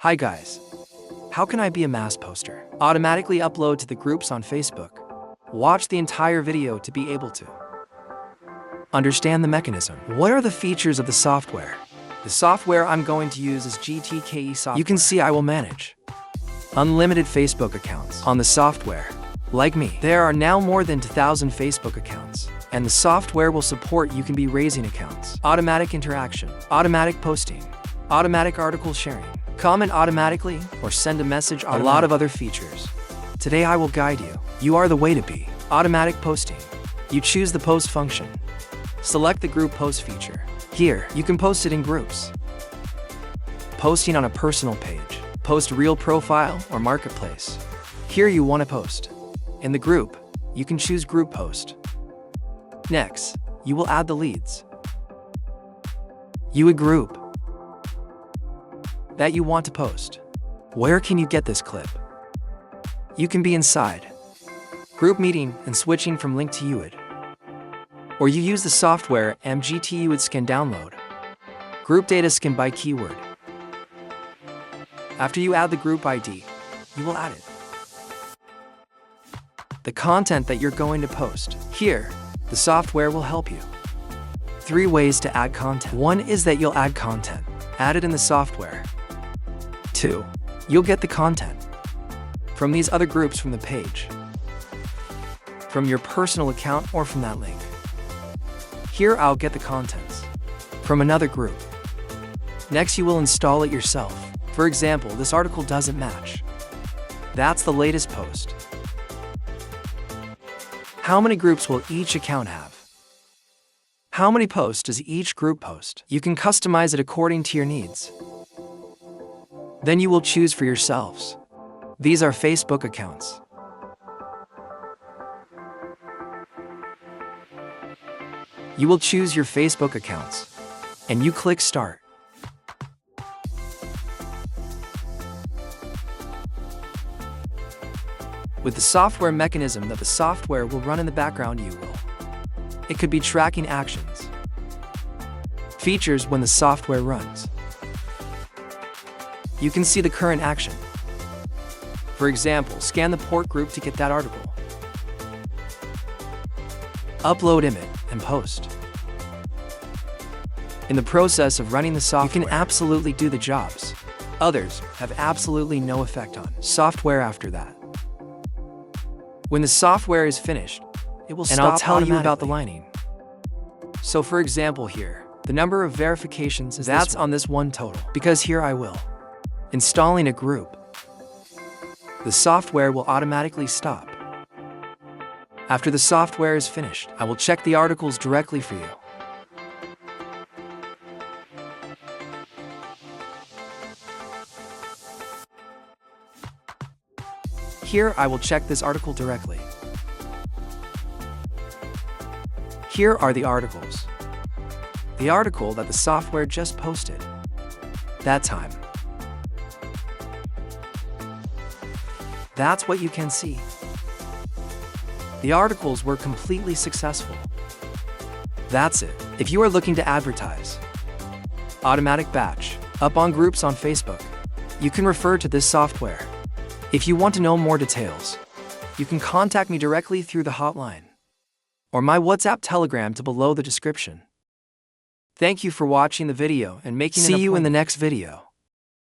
Hi guys. How can I be a mass poster? Automatically upload to the groups on Facebook. Watch the entire video to be able to understand the mechanism. What are the features of the software? The software I'm going to use is GTKE software. You can see I will manage unlimited Facebook accounts on the software. Like me, there are now more than 2,000 Facebook accounts, and the software will support you can be raising accounts, automatic interaction, automatic posting, automatic article sharing, comment automatically, or send a message automatically. A lot of other features. Today I will guide you. You are the way to be. Automatic posting. You choose the post function. Select the group post feature. Here, you can post it in groups. Posting on a personal page. Post real profile or marketplace. Here you want to post. In the group, you can choose group post. Next, you will add the leads. You a group that you want to post. Where can you get this clip? You can be inside group meeting and switching from link to UID. Or you use the software MGT UID scan download. Group data scan by keyword. After you add the group ID, you will add it. The content that you're going to post. Here, the software will help you. 3 ways to add content. 1 is that you'll add content. Add it in the software. 2, you'll get the content from these other groups from the page, from your personal account or from that link. Here I'll get the contents from another group. Next you will install it yourself. For example, this article doesn't match. That's the latest post. How many groups will each account have? How many posts does each group post? You can customize it according to your needs. Then you will choose for yourselves. These are Facebook accounts. You will choose your Facebook accounts, and you click Start. With the software mechanism that the software will run in the background, it could be tracking actions, features when the software runs. You can see the current action. For example, scan the port group to get that article. Upload image and post. In the process of running the software, you can absolutely do the jobs. Others have absolutely no effect on software after that. When the software is finished, it will stop. And I'll tell you about the lining. So for example here, the number of verifications is that's on this one total, because here I will installing a group. The software will automatically stop. After the software is finished, I will check the articles directly for you. Here I will check this article directly. Here are the articles. The article that the software just posted. That time. That's what you can see. The articles were completely successful. That's it. If you are looking to advertise, automatic batch, up on groups on Facebook, you can refer to this software. If you want to know more details, you can contact me directly through the hotline or my WhatsApp Telegram to below the description. Thank you for watching the video and making it. See you in the next video.